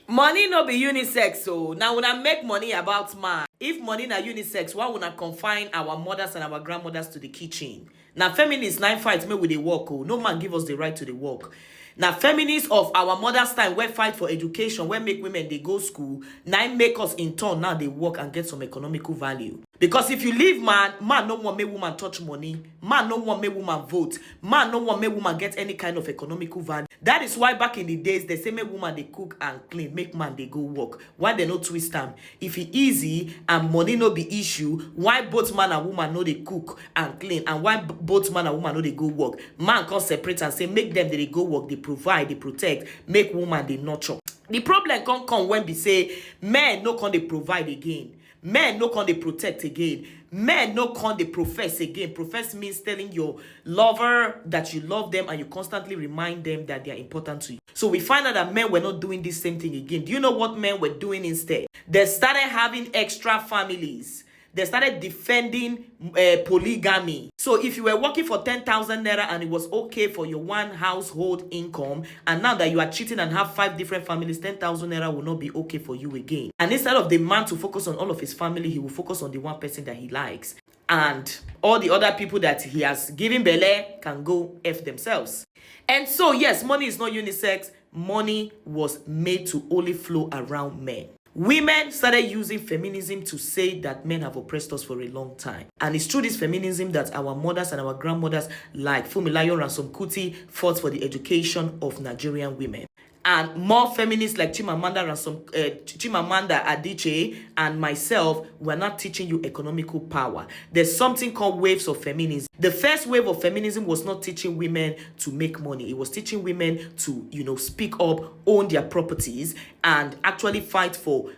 Money no be unisex, so now una make money about man. If money na unisex, why una confine our mothers and our grandmothers to the kitchen? Now feminists nine fight me with the work, oh. No man give us the right to the work. Now feminists of our mother's time wey fight for education, wey make women they go school, nine make us in turn now they work and get some economical value. Because if you leave man no want make woman touch money, man no want make woman vote, man no want make woman get any kind of economical value. That is why back in the days they say make woman they cook and clean, make man they go work. Why they no twist them? If it easy and money no be issue, why both man and woman know they cook and clean, and why both man and woman know they go work? Man can separate and say make them they go work, they provide, they protect, make woman they nurture. The problem can come when we say men no can they provide again. Men no can they protect again. Men no can they profess again. Profess means telling your lover that you love them and you constantly remind them that they are important to you. So we find out that men were not doing this same thing again. Do you know what men were doing instead? They started having extra families. They started defending polygamy. So if you were working for 10,000 naira and it was okay for your one household income, and now that you are cheating and have 5 different families, 10,000 naira will not be okay for you again. And instead of the man to focus on all of his family, he will focus on the one person that he likes. And all the other people that he has given belle can go F themselves. And so, yes, money is not unisex. Money was made to only flow around men. Women started using feminism to say that men have oppressed us for a long time. And it's through this feminism that our mothers and our grandmothers like Funmilayo Ransome Kuti fought for the education of Nigerian women. And more feminists like Chimamanda Adichie and myself were not teaching you economical power. There's something called waves of feminism. The first wave of feminism was not teaching women to make money. It was teaching women to, speak up, own their properties, and actually fight for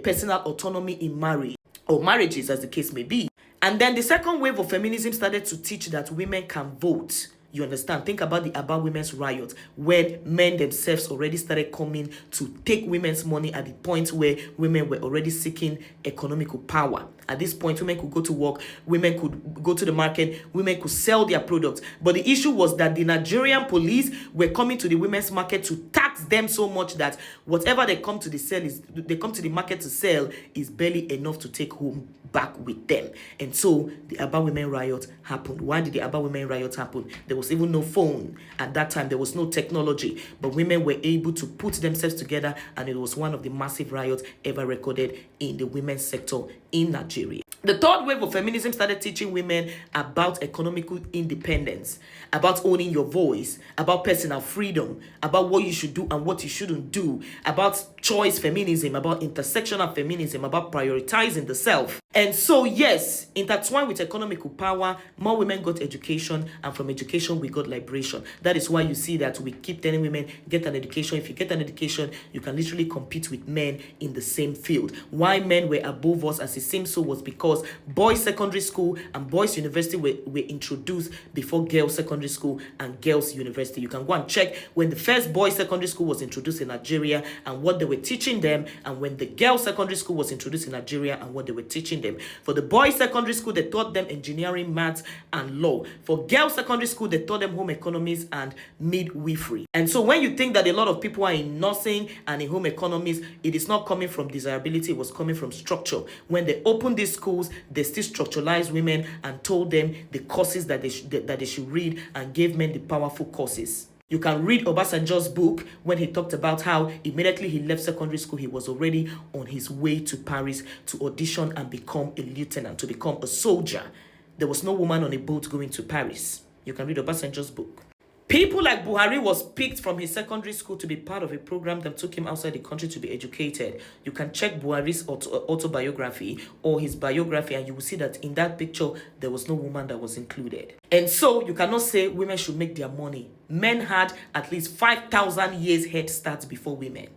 personal autonomy in marriage, or marriages as the case may be. And then the second wave of feminism started to teach that women can vote. You understand? Think about the About Women's riot, when men themselves already started coming to take women's money at the point where women were already seeking economical power. At this point, women could go to work, women could go to the market, women could sell their products. But the issue was that the Nigerian police were coming to the women's market to tax them so much that whatever they come to the market to sell is barely enough to take home back with them. And so the About Women riot happened. Why did the About Women riot happen? There was even no phone at that time. There was no technology, but women were able to put themselves together, and it was one of the massive riots ever recorded in the women's sector in Nigeria. The third wave of feminism started teaching women about economical independence, about owning your voice, about personal freedom, about what you should do and what you shouldn't do, about choice feminism, about intersectional feminism, about prioritizing the self. And so, yes, intertwined with economical power, more women got education, and from education, we got liberation. That is why you see that we keep telling women, get an education. If you get an education, you can literally compete with men in the same field. Why men were above us, as it seems so, was because boys secondary school and boys university were introduced before girls secondary school and girls university. You can go and check when the first boys secondary school was introduced in Nigeria and what they were teaching them, and when the girls secondary school was introduced in Nigeria and what they were teaching them. For the boys secondary school, they taught them engineering, maths, and law. For girls secondary school, they taught them home economics and midwifery. And so when you think that a lot of people are in nursing and in home economics, it is not coming from desirability, it was coming from structure. When they opened these schools, they still structuralized women and told them the courses that they should read, and gave men the powerful courses. You can read Obasanjo's book when he talked about how immediately he left secondary school, he was already on his way to Paris to audition and become a lieutenant, to become a soldier. There was no woman on a boat going to Paris. You can read Obasanjo's book. People like Buhari was picked from his secondary school to be part of a program that took him outside the country to be educated. You can check Buhari's autobiography or his biography, and you will see that in that picture, there was no woman that was included. And so you cannot say women should make their money. Men had at least 5,000 years head start before women.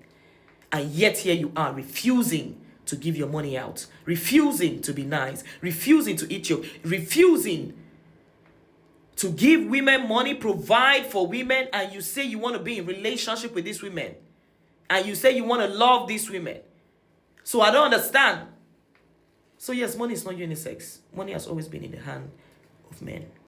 And yet here you are refusing to give your money out, refusing to be nice, refusing to eat your, refusing to give women money, provide for women, and you say you want to be in relationship with these women, and you say you want to love these women. So I don't understand. So yes, money is not unisex. Money has always been in the hand of men.